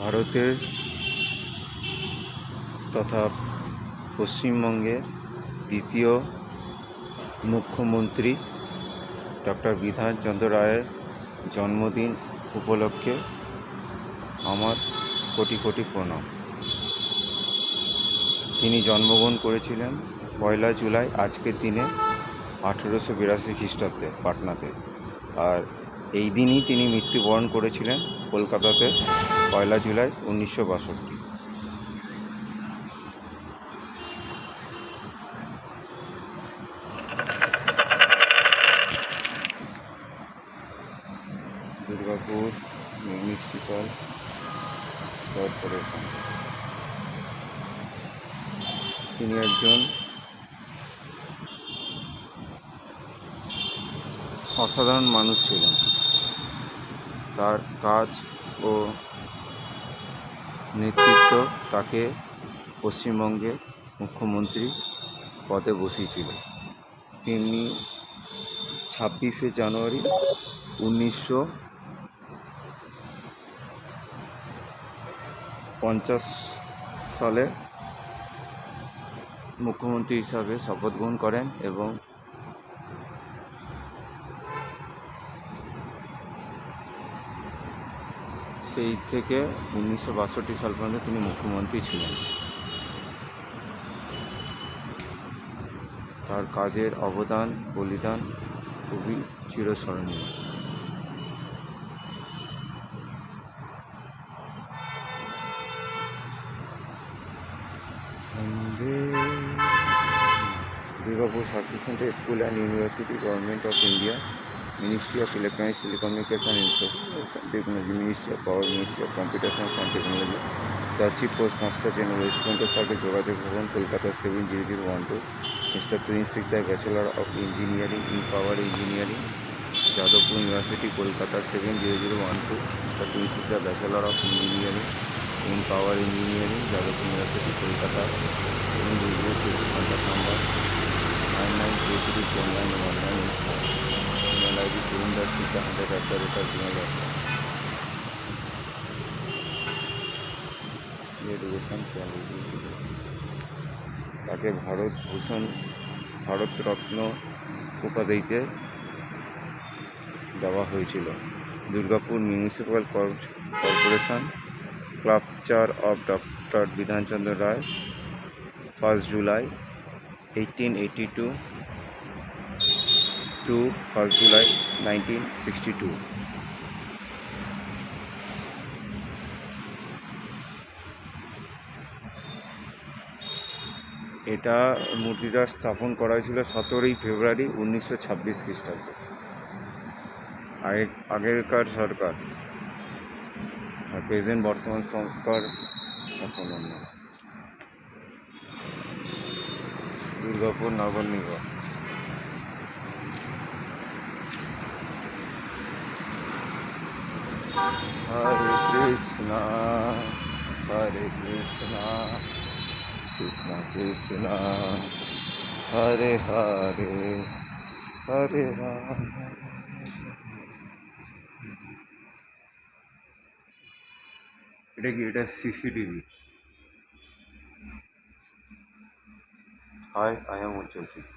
ভারতের তথা পশ্চিমবঙ্গের দ্বিতীয় মুখ্যমন্ত্রী ডক্টর বিধানচন্দ্র রায়ের জন্মদিন উপলক্ষে আমার কোটি কোটি প্রণাম। তিনি জন্মগ্রহণ করেছিলেন 1 জুলাই আজকের দিনে 1882 খ্রিস্টাব্দে পাটনাতে, আর এই দিনই তিনি মৃত্যুবরণ করেছিলেন কলকাতাতে 1 জুলাই 1962। Durgapur municipal corporation. তিনি একজন অসাধারণ মানুষ ছিলেন। তার কাজ ও নেতৃত্ব তাকে পশ্চিমবঙ্গের মুখ্যমন্ত্রী পদে বসিয়েছিল। তিনি 26শে জানুয়ারি 1950 সালে মুখ্যমন্ত্রী হিসাবে শপথ গ্রহণ করেন এবং সেই থেকে 1962 সাল পর্যন্ত তিনি মুখ্যমন্ত্রী ছিলেন। তার কাজের অবদান বলিদান খুবই চিরস্মরণীয়। Durgapur success centre school and university, government of India, ministry of electronics telecommunication technology, ministry of power, ministry of computer science and technology, the chief postmaster general, West Bengal circle, যোগাযোগ ভবন, Kolkata 70012, mister Prince Sikdar, bachelor of engineering in power engineering, Jadavpur university, Kolkata 70012, mister Prince Sikdar, bachelor of engineering in power engineering, Jadavpur university, Kolkata 70012, contact number 99334919, email ID purundarsikda100@gmail.com। Education quality. তাকে ভারতরত্ন উপাধিতে দেওয়া হয়েছিল। Durgapur municipal corporation, ক্লাবচার of doctor Bidhan Chandra Roy, 1 July 1882 to 1 July 1962। এটা মূর্তিটা স্থাপন করা হয়েছিল 17 ফেব্রুয়ারি 1926 খ্রিস্টাব্দে। আগেরকার সরকার, আর প্রেজেন্ট বর্তমান সরকার এখন অন্য। দুর্গাপুর নগর নিগম। হরে কৃষ্ণ হরে কৃষ্ণ কৃষ্ণ কৃষ্ণ হরে হরে হরে রাম। এটা কি? এটা CCTV. Hi, I am Uchal Singh.